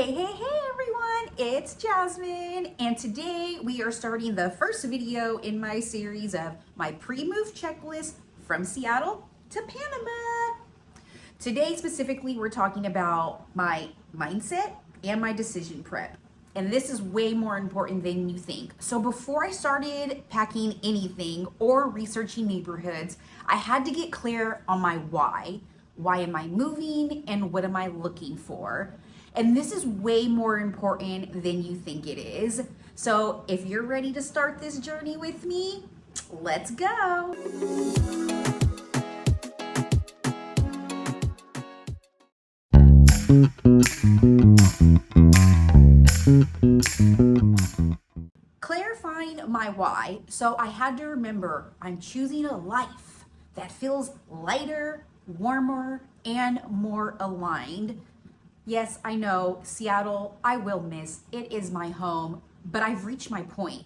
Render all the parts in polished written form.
Hey everyone, it's Jasmine, and today we are starting the first video in my series of my pre-move checklist from Seattle to Panama. Today specifically we're talking about my mindset and my decision prep, and this is way more important than you think. So before I started packing anything or researching neighborhoods, I had to get clear on my why. Why am I moving and what am I looking for? And this is way more important than you think it is. So if you're ready to start this journey with me, let's go. Clarifying my why. So I had to remember I'm choosing a life that feels lighter, warmer, and more aligned. Yes, I know, Seattle, I will miss. It is my home, but I've reached my point.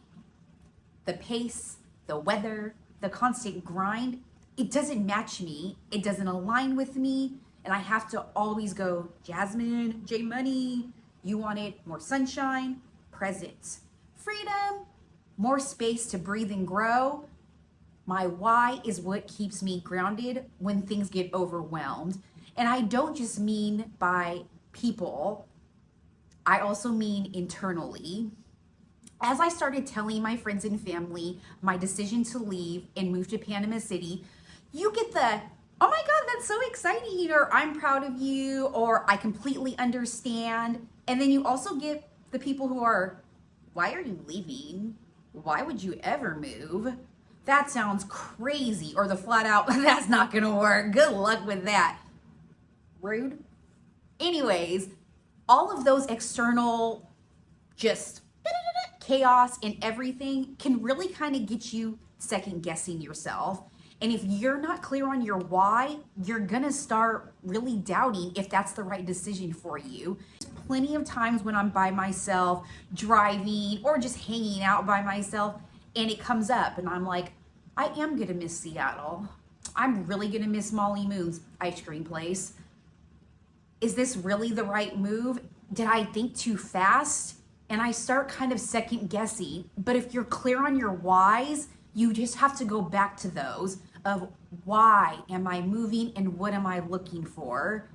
The pace, the weather, the constant grind, it doesn't match me. It doesn't align with me. And I have to always go, Jasmine, J Money, you wanted more sunshine, presence, freedom, more space to breathe and grow. My why is what keeps me grounded when things get overwhelmed. And I don't just mean by people, I also mean internally. As I started telling my friends and family my decision to leave and move to Panama City, you get the, oh my God, that's so exciting, or I'm proud of you, or I completely understand. And then you also get the people who are, why are you leaving? Why would you ever move? That sounds crazy. Or the flat out, that's not gonna work. Good luck with that. Rude. Anyways, all of those external just chaos and everything can really kind of get you second guessing yourself. And if you're not clear on your why, you're gonna start really doubting if that's the right decision for you. Plenty of times when I'm by myself, driving or just hanging out by myself, and it comes up and I'm like, I am gonna miss Seattle. I'm really gonna miss Molly Moon's ice cream place. Is this really the right move? Did I think too fast? And I start kind of second guessing. But if you're clear on your whys, you just have to go back to those of why am I moving and what am I looking for?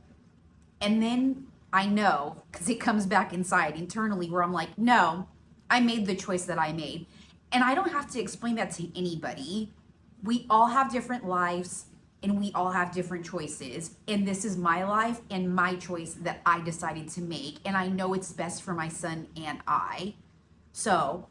And then I know, because it comes back inside internally where I'm like, no, I made the choice that I made. And I don't have to explain that to anybody. We all have different lives and we all have different choices. And this is my life and my choice that I decided to make. And I know it's best for my son and I. So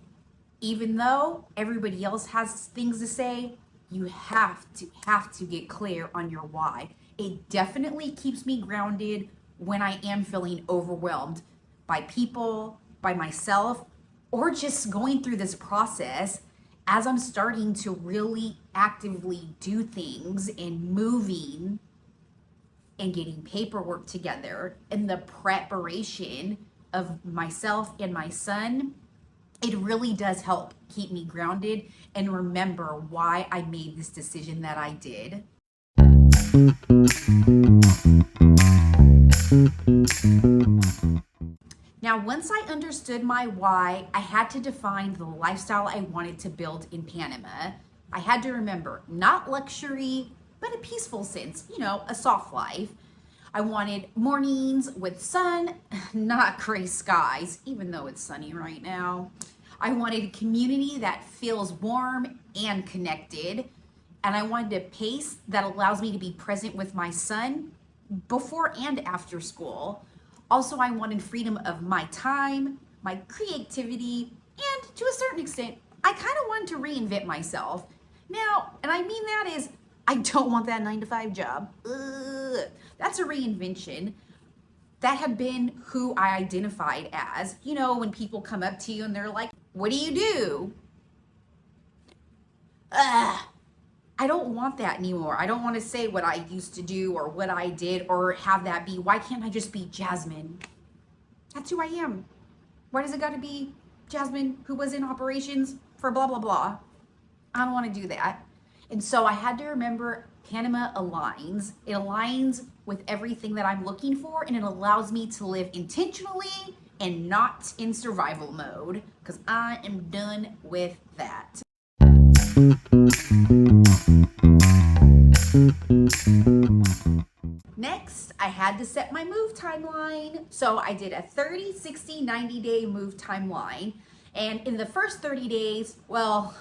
even though everybody else has things to say, you have to get clear on your why. It definitely keeps me grounded when I am feeling overwhelmed by people, by myself, or just going through this process as I'm starting to really actively do things and moving and getting paperwork together and the preparation of myself and my son. It really does help keep me grounded and remember why I made this decision that I did. Now, once I understood my why, I had to define the lifestyle I wanted to build in Panama. I had to remember, not luxury, but a peaceful sense, a soft life. I wanted mornings with sun, not gray skies, even though it's sunny right now. I wanted a community that feels warm and connected. And I wanted a pace that allows me to be present with my son before and after school. Also, I wanted freedom of my time, my creativity, and to a certain extent, I kind of wanted to reinvent myself. Now, and I mean that is, I don't want that 9-to-5 job. Ugh. That's a reinvention. That had been who I identified as. When people come up to you and they're like, what do you do? I don't want that anymore. I don't want to say what I used to do or what I did or have that be. Why can't I just be Jasmine? That's who I am. Why does it got to be Jasmine who was in operations for blah, blah, blah? I don't want to do that. And so I had to remember Panama aligns. It aligns with everything that I'm looking for, and it allows me to live intentionally and not in survival mode, because I am done with that. Next, I had to set my move timeline. So I did a 30, 60, 90-day move timeline. And in the first 30 days, well,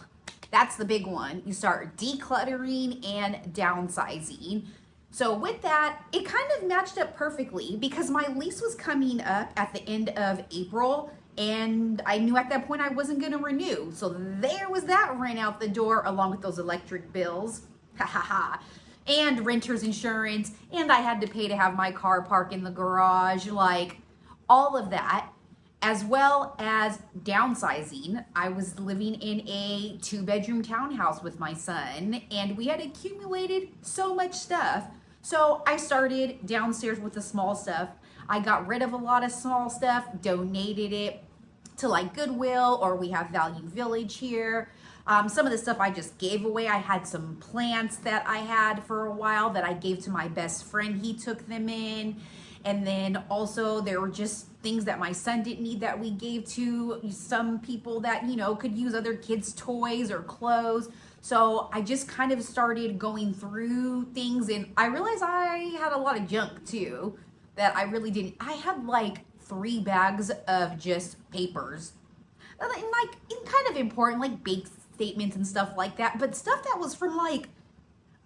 that's the big one. You start decluttering and downsizing. So with that, it kind of matched up perfectly because my lease was coming up at the end of April, and I knew at that point I wasn't going to renew. So there was that rent out the door along with those electric bills. Ha ha ha. And renter's insurance, and I had to pay to have my car parked in the garage, like all of that, as well as downsizing. I was living in a 2-bedroom townhouse with my son, and we had accumulated so much stuff. So I started downstairs with the small stuff. I got rid of a lot of small stuff, donated it to like Goodwill, or we have Value Village here. Some of the stuff I just gave away. I had some plants that I had for a while that I gave to my best friend. He took them in. And then also there were just things that my son didn't need that we gave to some people that, you know, could use other kids' toys or clothes. So I just kind of started going through things, and I realized I had a lot of junk too that I really didn't. I had like 3 bags of just papers. And like kind of important, like bank statements and stuff like that, but stuff that was from like,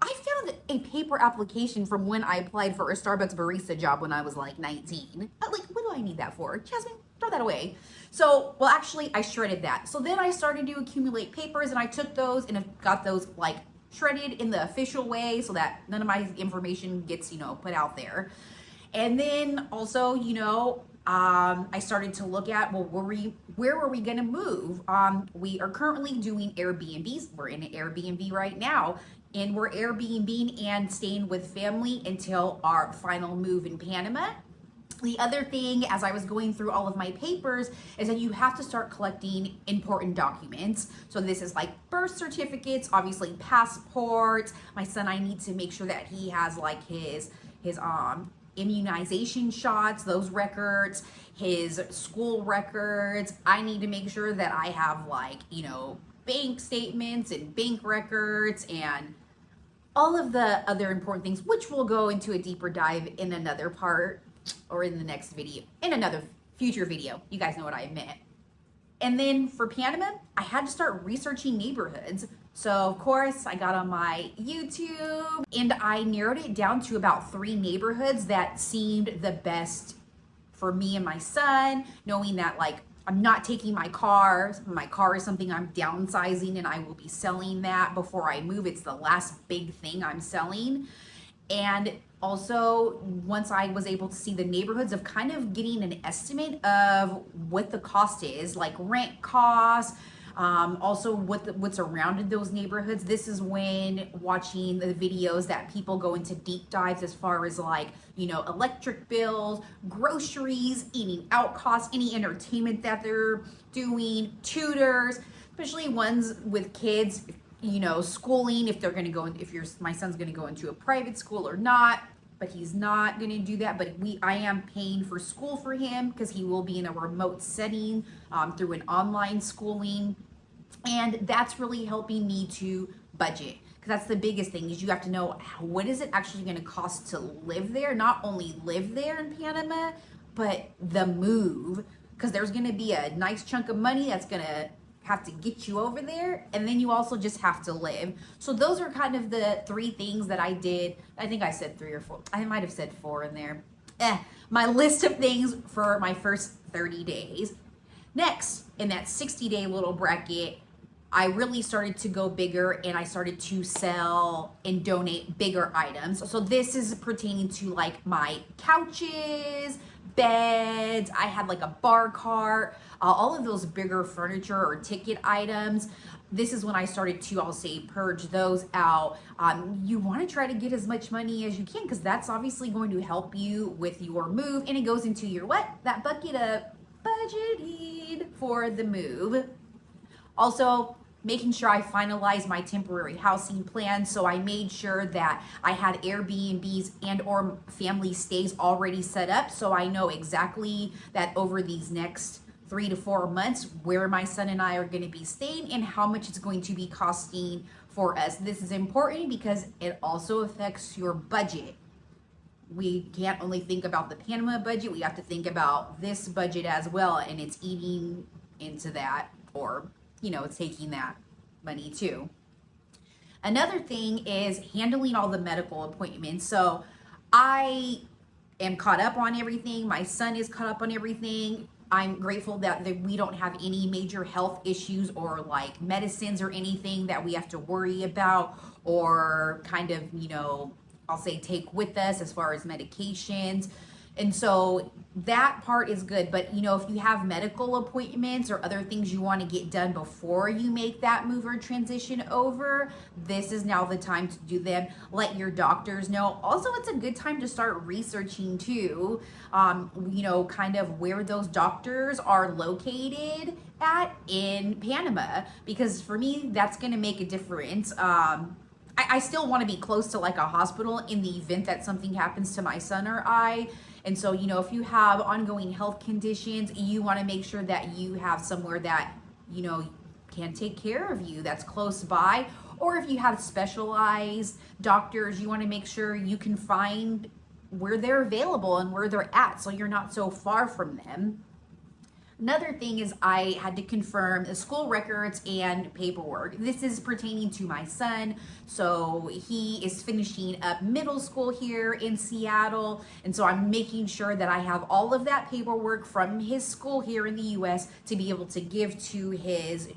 I found a paper application from when I applied for a Starbucks barista job when I was like 19. Like, what do I need that for? Jasmine, throw that away. So, well, actually, I shredded that. So then I started to accumulate papers, and I took those and got those like shredded in the official way so that none of my information gets, you know, put out there. And then also, you know, I started to look at, well, where were we gonna move? We are currently doing Airbnbs. We're in an Airbnb right now, and we're Airbnb and staying with family until our final move in Panama. The other thing, as I was going through all of my papers, is that you have to start collecting important documents. So this is like birth certificates, obviously passports. My son, I need to make sure that he has like his immunization shots, those records, his school records. I need to make sure that I have like, you know, bank statements and bank records and all of the other important things, which we'll go into a deeper dive in another part or in the next video, in another future video. You guys know what I meant. And then for Panama, I had to start researching neighborhoods. So of course I got on my YouTube and I narrowed it down to about 3 neighborhoods that seemed the best for me and my son, knowing that like I'm not taking my car. My car is something I'm downsizing, and I will be selling that before I move. It's the last big thing I'm selling. And also, once I was able to see the neighborhoods, of kind of getting an estimate of what the cost is, like rent costs, also what's surrounded those neighborhoods. This is when watching the videos that people go into deep dives as far as like, you know, electric bills, groceries, eating out costs, any entertainment that they're doing, tutors, especially ones with kids, you know, schooling, if they're going to go in, my son's going to go into a private school or not, but he's not going to do that. But I am paying for school for him because he will be in a remote setting through an online schooling. And that's really helping me to budget, because that's the biggest thing, is you have to know what is it actually going to cost to live there, not only live there in Panama, but the move, because there's going to be a nice chunk of money that's going to have to get you over there, and then you also just have to live. So those are kind of the 3 things that I did. I think I said 3 or 4. I might have said 4 in there. My list of things for my first 30 days. Next, in that 60-day little bracket, I really started to go bigger, and I started to sell and donate bigger items. So this is pertaining to like my couches, beds. I had like a bar cart, all of those bigger furniture or ticket items. This is when I started to, I'll say, purge those out. You want to try to get as much money as you can, because that's obviously going to help you with your move, and it goes into your what? That bucket of budgeting for the move. Also, making sure I finalized my temporary housing plan. So I made sure that I had Airbnbs and or family stays already set up. So I know exactly that over these next 3 to 4 months where my son and I are going to be staying and how much it's going to be costing for us. This is important because it also affects your budget. We can't only think about the Panama budget, we have to think about this budget as well, and it's eating into that, or it's taking that money too. Another thing is handling all the medical appointments. So I am caught up on everything. My son is caught up on everything. I'm grateful that we don't have any major health issues or like medicines or anything that we have to worry about or kind of, I'll say take with us as far as medications. And so that part is good. But, if you have medical appointments or other things you want to get done before you make that move or transition over, this is now the time to do them. Let your doctors know. Also, it's a good time to start researching too, kind of where those doctors are located at in Panama, because for me, that's going to make a difference. I still want to be close to like a hospital in the event that something happens to my son or I. And so, if you have ongoing health conditions, you want to make sure that you have somewhere that, can take care of you that's close by. Or if you have specialized doctors, you want to make sure you can find where they're available and where they're at so you're not so far from them. Another thing is I had to confirm the school records and paperwork. This is pertaining to my son. So he is finishing up middle school here in Seattle. And so I'm making sure that I have all of that paperwork from his school here in the US to be able to give to his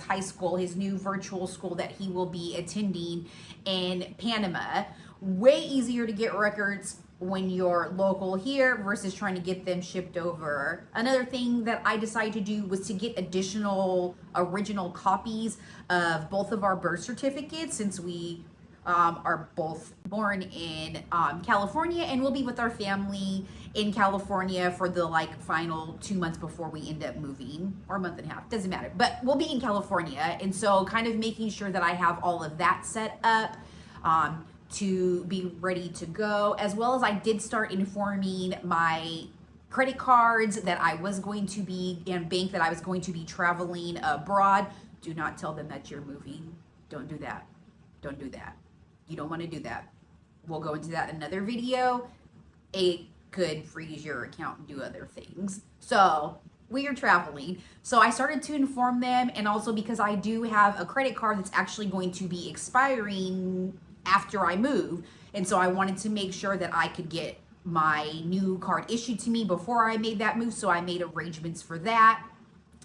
high school, his new virtual school that he will be attending in Panama. Way easier to get records when you're local here versus trying to get them shipped over. Another thing that I decided to do was to get additional original copies of both of our birth certificates, since we are both born in California, and we'll be with our family in California for the final 2 months before we end up moving, or a month and a half, doesn't matter, but we'll be in California. And so kind of making sure that I have all of that set up to be ready to go, as well as I did start informing my credit cards that I was going to be, and bank that I was going to be traveling abroad. Do not tell them that you're moving. Don't do that. Don't do that. You don't want to do that. We'll go into that in another video. It could freeze your account and do other things. So we are traveling. So I started to inform them, and also because I do have a credit card that's actually going to be expiring after I move. And so I wanted to make sure that I could get my new card issued to me before I made that move. So I made arrangements for that.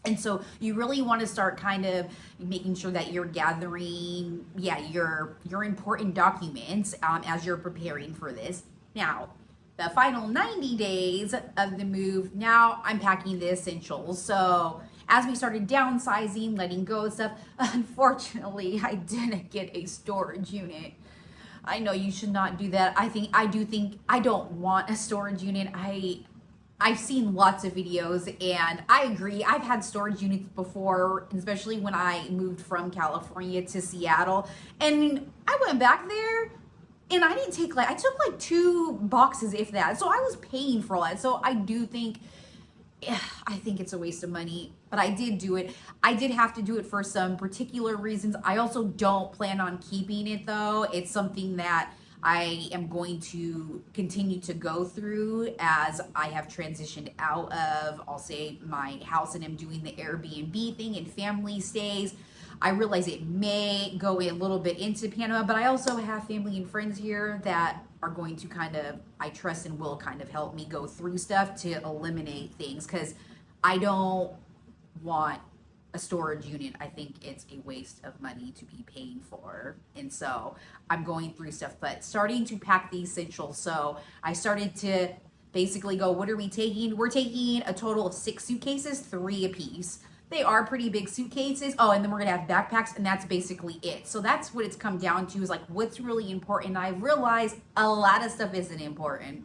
And so you really want to start kind of making sure that you're gathering, your important documents as you're preparing for this. Now, the final 90 days of the move, now I'm packing the essentials. So as we started downsizing, letting go of stuff, unfortunately, I didn't get a storage unit. I know you should not do that. I don't want a storage unit. I've seen lots of videos, and I agree. I've had storage units before, especially when I moved from California to Seattle. And I went back there and I didn't take I took 2 boxes, if that. So I was paying for all that. So I think it's a waste of money, but I did do it. I did have to do it for some particular reasons. I also don't plan on keeping it though. It's something that I am going to continue to go through as I have transitioned out of, I'll say, my house, and am doing the Airbnb thing and family stays. I realize it may go a little bit into Panama, but I also have family and friends here that are going to kind of, I trust and will kind of help me go through stuff to eliminate things, because I don't want a storage unit. I think it's a waste of money to be paying for. And so I'm going through stuff, but starting to pack the essentials. So I started to basically go, what are we taking? We're taking a total of 6 suitcases, 3 apiece. They are pretty big suitcases. Oh, and then we're gonna have backpacks, and that's basically it. So that's what it's come down to, is what's really important. I realized a lot of stuff isn't important.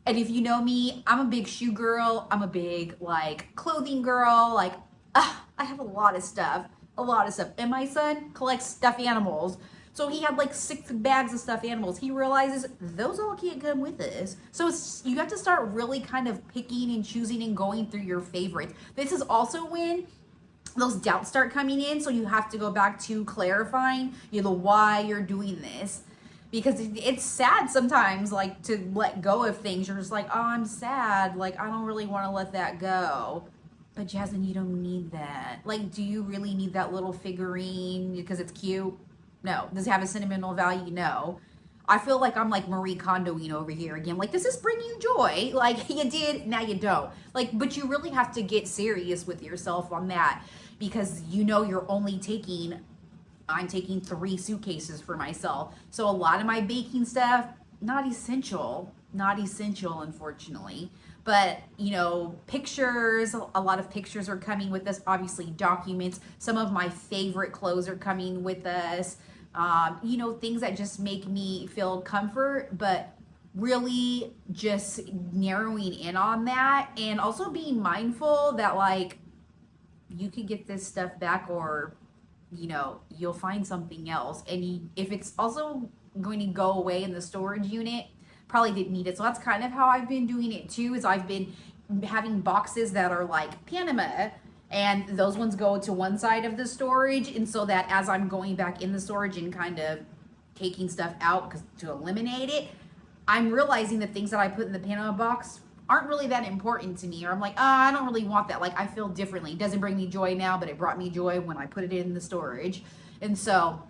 And if you know me, I'm a big shoe girl. I'm a big clothing girl. I have a lot of stuff. a lot of stuff. And my son collects stuffed animals. So he had like 6 bags of stuffed animals. He realizes those all can't come with us. So you have to start really kind of picking and choosing and going through your favorites. This is also when those doubts start coming in. So you have to go back to clarifying, why you're doing this. Because it's sad sometimes, like, to let go of things. You're just like, oh, I'm sad. Like, I don't really want to let that go. But Jasmine, you don't need that. Like, do you really need that little figurine because it's cute? No. Does it have a sentimental value? No. I feel like I'm like Marie Kondoing over here again. Like, does this bring you joy? Like, you did, now you don't. Like, but you really have to get serious with yourself on that, because you're only I'm taking 3 suitcases for myself. So a lot of my baking stuff, not essential, unfortunately. But, pictures, a lot of pictures are coming with us. Obviously, documents. Some of my favorite clothes are coming with us. Things that just make me feel comfort, but really just narrowing in on that, and also being mindful that, like, you could get this stuff back, or you'll find something else. And if it's also going to go away in the storage unit, probably didn't need it. So that's kind of how I've been doing it too, is I've been having boxes that are like Panama, and those ones go to one side of the storage. And so that as I'm going back in the storage and kind of taking stuff out to eliminate it, I'm realizing the things that I put in the Panama box aren't really that important to me, or I'm like, I don't really want that. Like, I feel differently. It doesn't bring me joy now, but it brought me joy when I put it in the storage. And so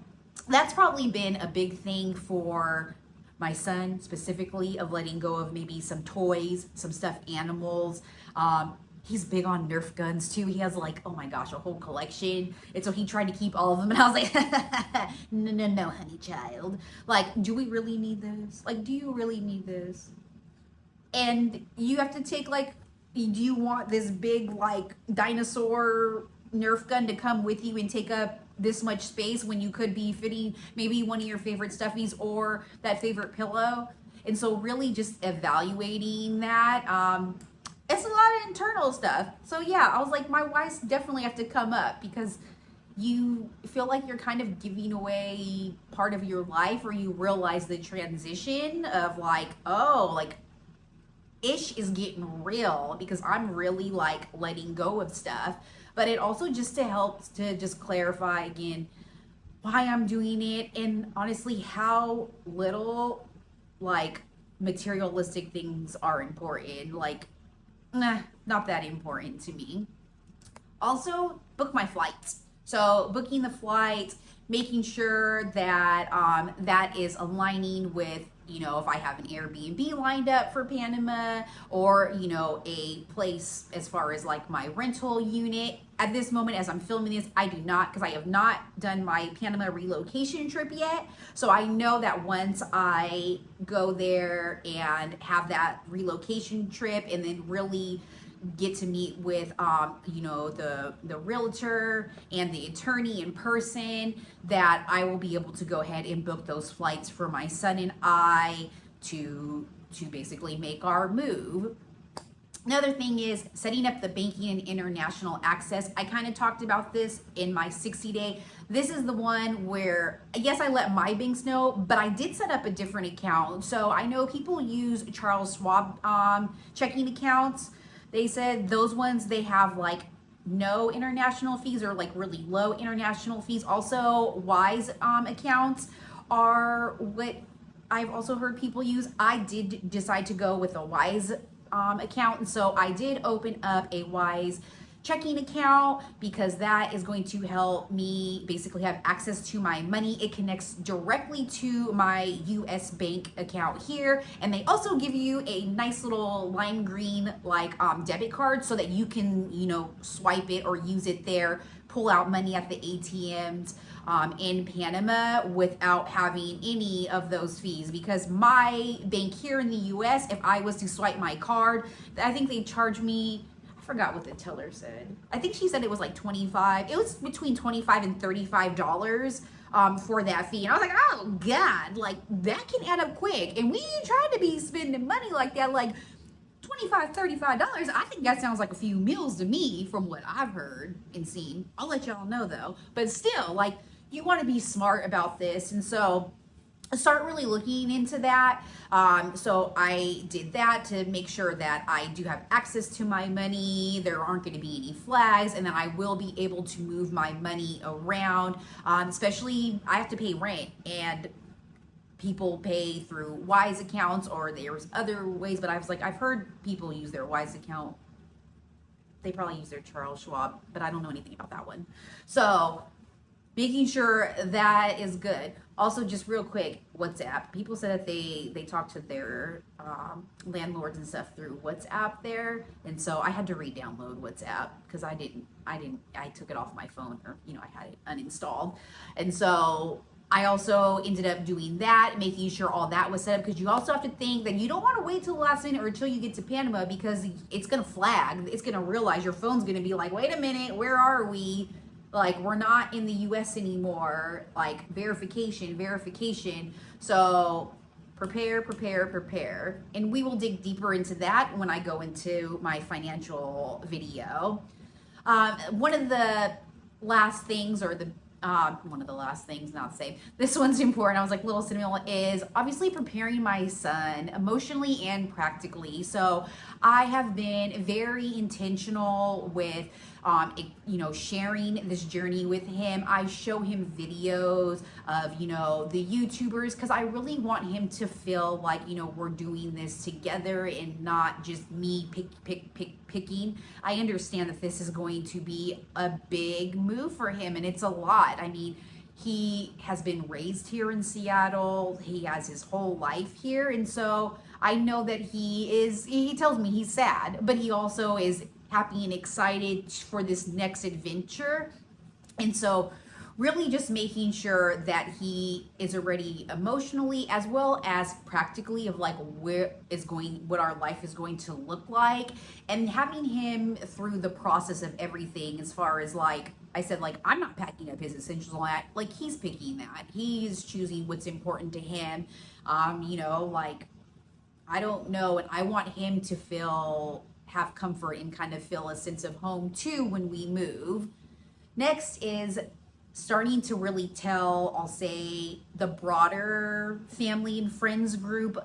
that's probably been a big thing for my son specifically, of letting go of maybe some toys, some stuffed animals. He's big on Nerf guns too. He has, like, oh my gosh, a whole collection. And so he tried to keep all of them. And I was like, no, honey child. Like, do we really need this? Like, do you really need this? And you have to take, like, do you want this big, like, dinosaur Nerf gun to come with you and take up this much space when you could be fitting maybe one of your favorite stuffies or that favorite pillow? And so really just evaluating that. It's a lot of internal stuff. So yeah, I was like, my whys definitely have to come up, because you feel like you're kind of giving away part of your life, or you realize the transition of, like, oh, like, ish is getting real, because I'm really, like, letting go of stuff. But it also just helps to just clarify again why I'm doing it, and honestly how little, like, materialistic things are important. Like, not that important to me. Also, book my flights. So booking the flight, making sure that that is aligning with, if I have an Airbnb lined up for Panama, or, a place as far as, like, my rental unit. At this moment, as I'm filming this, I do not, because I have not done my Panama relocation trip yet. So I know that once I go there and have that relocation trip, and then really get to meet with the realtor and the attorney in person, that I will be able to go ahead and book those flights for my son and I to basically make our move. Another thing is setting up the banking and international access. I kind of talked about this in my 60-day. This is the one where, yes, I let my banks know, but I did set up a different account. So I know people use Charles Schwab checking accounts. They said those ones, they have, like, no international fees, or, like, really low international fees. Also, Wise accounts are what I've also heard people use. I did decide to go with a Wise account, and so I did open up a Wise checking account, because that is going to help me basically have access to my money. It connects directly to my US bank account here, and they also give you a nice little lime green, like, debit card, so that you can swipe it or use it there, pull out money at the ATMs in Panama without having any of those fees. Because my bank here in the US, if I was to swipe my card, I think they charge me, I forgot what the teller said. I think she said it was like 25. It was between $25 and $35 for that fee. And I was like, oh God, like, that can add up quick. And we ain't trying to be spending money like that. Like, $25, $35, I think that sounds like a few meals to me from what I've heard and seen. I'll let y'all know though. But still, like, you want to be smart about this. And so start really looking into that. So I did that to make sure that I do have access to my money. There aren't going to be any flags, and then I will be able to move my money around. Especially, I have to pay rent, and people pay through Wise accounts, or there's other ways. But I was like, I've heard people use their Wise account. They probably use their Charles Schwab, but I don't know anything about that one. So making sure that is good. Also, just real quick, WhatsApp. People said that they talk to their landlords and stuff through WhatsApp there, and so I had to re-download WhatsApp because I took it off my phone, or I had it uninstalled, and so I also ended up doing that, making sure all that was set up, because you also have to think that you don't want to wait till the last minute or until you get to Panama, because it's gonna flag. It's gonna realize your phone's gonna be like, wait a minute, where are we? Like, we're not in the US anymore. Like, verification. So prepare. And we will dig deeper into that when I go into my financial video. One of the last things, not say, this one's important. I was like, little Samuel, is obviously preparing my son emotionally and practically. So I have been very intentional with sharing this journey with him. I show him videos of, the YouTubers, because I really want him to feel like, we're doing this together and not just me picking. I understand that this is going to be a big move for him, and it's a lot. I mean, he has been raised here in Seattle. He has his whole life here. And so I know that he tells me he's sad, but he also is happy and excited for this next adventure. And so really just making sure that he is already emotionally as well as practically of like what our life is going to look like, and having him through the process of everything, as far as like I said, like, I'm not packing up his essentials and all that. Like, he's picking that. He's choosing what's important to him. Like, I don't know, and I want him to have comfort and kind of feel a sense of home too when we move. Next is starting to really tell, I'll say, the broader family and friends group.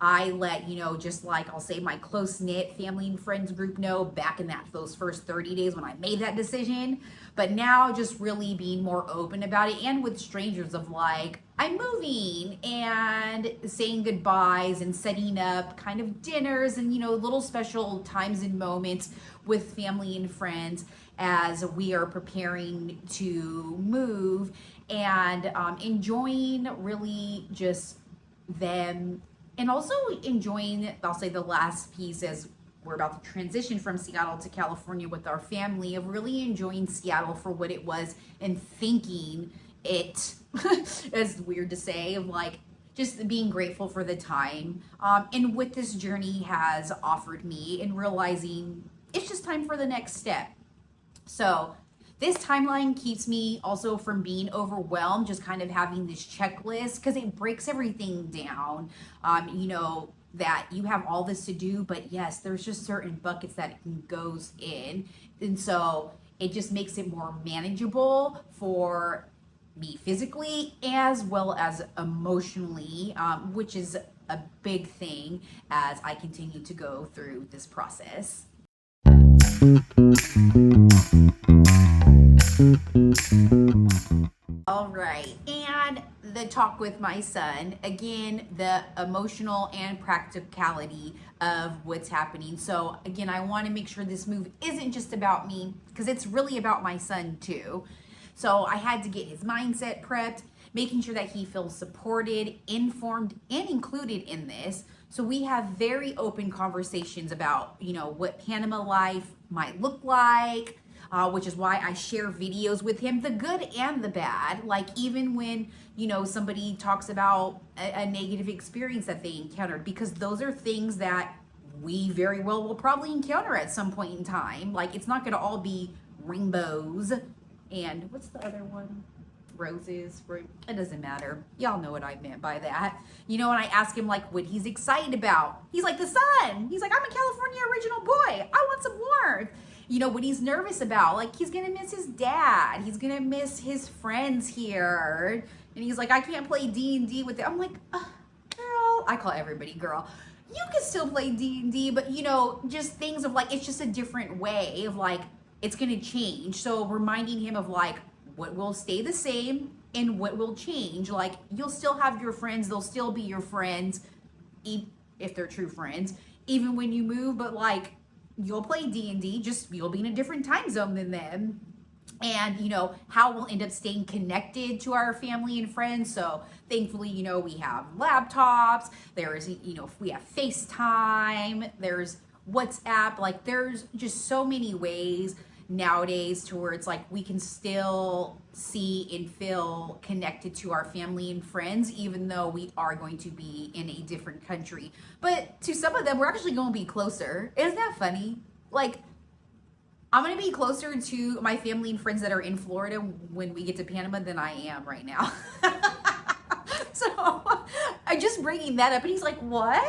I let, just like I'll say my close-knit family and friends group know back in those first 30 days when I made that decision. But now just really being more open about it, and with strangers, of like, I'm moving, and saying goodbyes and setting up kind of dinners and, little special times and moments with family and friends as we are preparing to move, and enjoying really just them. And also enjoying, I'll say, the last piece, as we're about to transition from Seattle to California with our family, of really enjoying Seattle for what it was, and thinking it, as weird to say, of like just being grateful for the time and what this journey has offered me, and realizing it's just time for the next step. So this timeline keeps me also from being overwhelmed, just kind of having this checklist, because it breaks everything down, that you have all this to do, but yes, there's just certain buckets that it goes in. And so it just makes it more manageable for me physically as well as emotionally, which is a big thing as I continue to go through this process. All right, and the talk with my son, again, the emotional and practicality of what's happening. So again, I want to make sure this move isn't just about me, because it's really about my son too. So I had to get his mindset prepped, making sure that he feels supported, informed, and included in this. So we have very open conversations about, what Panama life might look like, which is why I share videos with him, the good and the bad. Like, even when, somebody talks about a negative experience that they encountered, because those are things that we very well will probably encounter at some point in time. Like, it's not going to all be rainbows. And what's the other one? roses for, it doesn't matter. Y'all know what I meant by that. You know, and I ask him like what he's excited about. He's like, the sun. He's like, I'm a California original boy. I want some warmth. You know, what he's nervous about, like he's gonna miss his dad. He's gonna miss his friends here. And he's like, I can't play D&D with it. I'm like, girl, I call everybody girl. You can still play D&D, but you know, just things of like, it's just a different way of like, it's gonna change. So reminding him of like, what will stay the same and what will change. Like, you'll still have your friends, they'll still be your friends, if they're true friends, even when you move, but like, you'll play D&D, just you'll be in a different time zone than them. And you know how we'll end up staying connected to our family and friends. So thankfully, you know, we have laptops, there's, you know, we have FaceTime, there's WhatsApp, like there's just so many ways nowadays to where it's like we can still see and feel connected to our family and friends, even though we are going to be in a different country. But to some of them, we're actually going to be closer. Isn't that funny? Like, I'm going to be closer to my family and friends that are in Florida when we get to Panama than I am right now. So I'm just bringing that up, and he's like, what?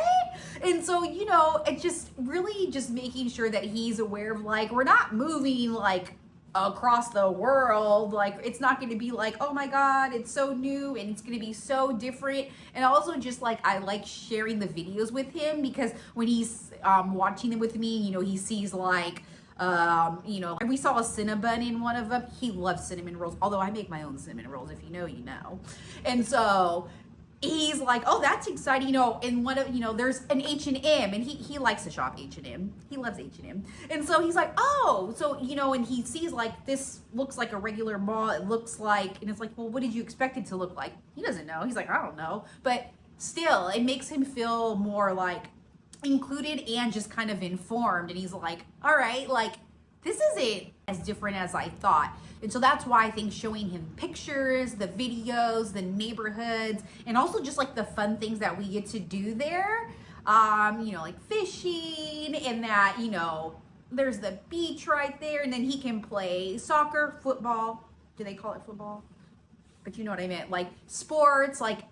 And so, you know, it's just really just making sure that he's aware of like, we're not moving like across the world. Like, it's not going to be like, oh my God, it's so new and it's going to be so different. And also just like, I like sharing the videos with him, because when he's watching them with me, you know, he sees like, you know, we saw a Cinnabon in one of them. He loves cinnamon rolls, although I make my own cinnamon rolls. If you know, you know. And so he's like, oh, that's exciting, you know. And one of, you know, there's an H&M, and he likes to shop H&M. He loves H&M. And so he's like, oh, so, you know, and he sees like, this looks like a regular mall. It looks like, and it's like, well, what did you expect it to look like? He doesn't know. He's like, I don't know. But still, it makes him feel more like included and just kind of informed. And he's like, all right, like, this isn't as different as I thought. And so that's why I think showing him pictures, the videos, the neighborhoods, and also just like the fun things that we get to do there, you know, like fishing, and that, you know, there's the beach right there, and then he can play soccer, football. Do they call it football? But you know what I meant, like sports, like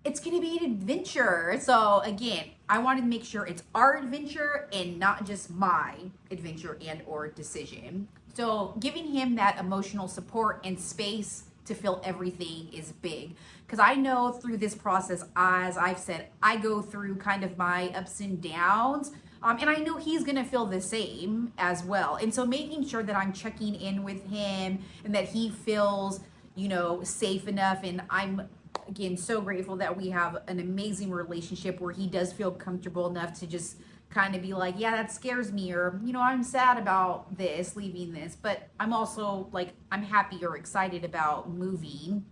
it's gonna be an adventure. So again, I wanted to make sure it's our adventure and not just my adventure and or decision. So giving him that emotional support and space to feel everything is big. Because I know through this process, as I've said, I go through kind of my ups and downs. And I know he's gonna feel the same as well. And so making sure that I'm checking in with him and that he feels, you know, safe enough. And I'm, again, so grateful that we have an amazing relationship where he does feel comfortable enough to just kind of be like, yeah, that scares me, or, you know, I'm sad about this, leaving this, but I'm also like, I'm happy or excited about moving.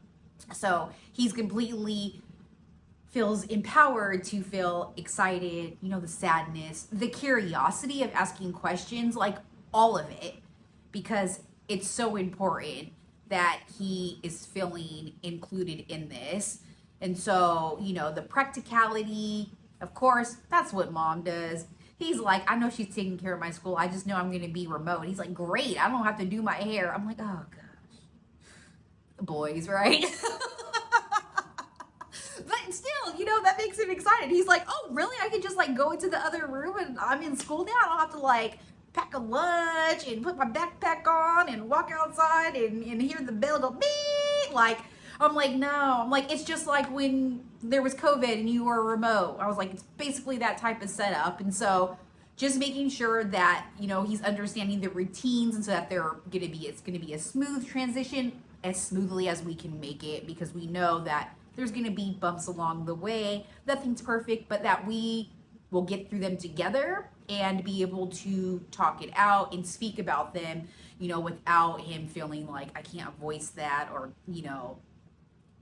So he's completely feels empowered to feel excited, you know, the sadness, the curiosity of asking questions, like all of it, because it's so important that he is feeling included in this. And so, you know, the practicality, of course, that's what mom does. He's like, I know she's taking care of my school. I just know I'm going to be remote. He's like, great. I don't have to do my hair. I'm like, oh gosh, boys, right? But still, you know, that makes him excited. He's like, oh, really? I can just like go into the other room and I'm in school now. I don't have to like pack a lunch and put my backpack on and walk outside and hear the bell go beep. Like, I'm like, no. I'm like, it's just like when there was COVID and you were remote. I was like, it's basically that type of setup. And so just making sure that, you know, he's understanding the routines, and so that it's going to be a smooth transition, as smoothly as we can make it, because we know that there's going to be bumps along the way. Nothing's perfect, but that we will get through them together and be able to talk it out and speak about them, you know, without him feeling like I can't voice that, or, you know,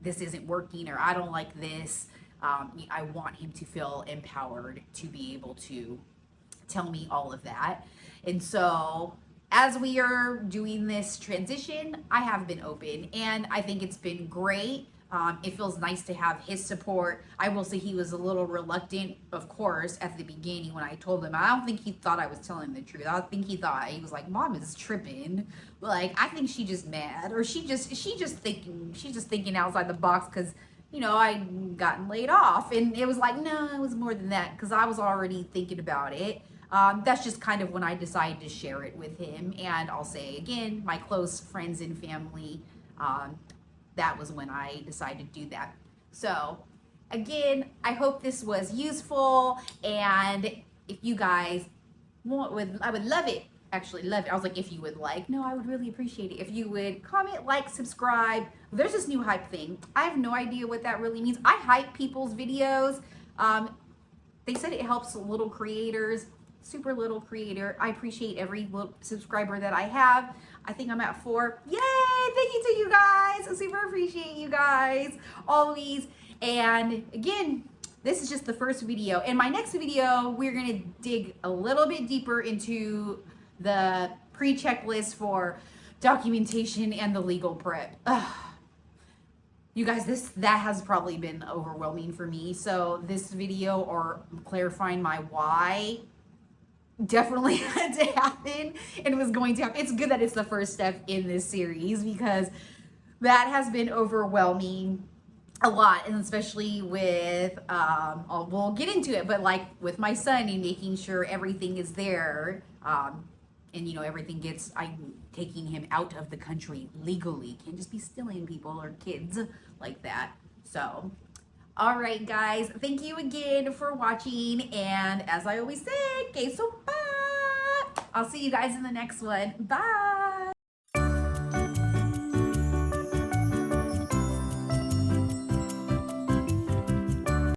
this isn't working, or I don't like this. I want him to feel empowered to be able to tell me all of that. And so as we are doing this transition, I have been open, and I think it's been great. It feels nice to have his support. I will say he was a little reluctant, of course, at the beginning when I told him. I don't think he thought I was telling the truth. I think he thought, he was like, Mom is tripping. Like, I think she just mad, or she just thinking outside the box because, you know, I'd gotten laid off. And it was like, no, it was more than that, because I was already thinking about it. That's just kind of when I decided to share it with him. And I'll say again, my close friends and family, that was when I decided to do that. So again, I hope this was useful. And if you guys want, I would love it. Actually love it. I was like, if you would like, no, I would really appreciate it. If you would comment, like, subscribe. There's this new hype thing. I have no idea what that really means. I hype people's videos. They said it helps little creators, super little creator. I appreciate every little subscriber that I have. I think I'm at 4. Yay! Thank you to you guys. I super appreciate you guys always. And again, this is just the first video. In my next video, we're gonna dig a little bit deeper into the pre-checklist for documentation and the legal prep. Ugh. You guys, that has probably been overwhelming for me. So this video, or clarifying my why, definitely had to happen and was going to happen. It's good that it's the first step in this series, because that has been overwhelming a lot, and especially with we'll get into it, but like with my son and making sure everything is there, and you know, I'm taking him out of the country legally. Can't just be stealing people or kids like that. So all right, guys, thank you again for watching. And as I always say, okay, so bye. I'll see you guys in the next one. Bye.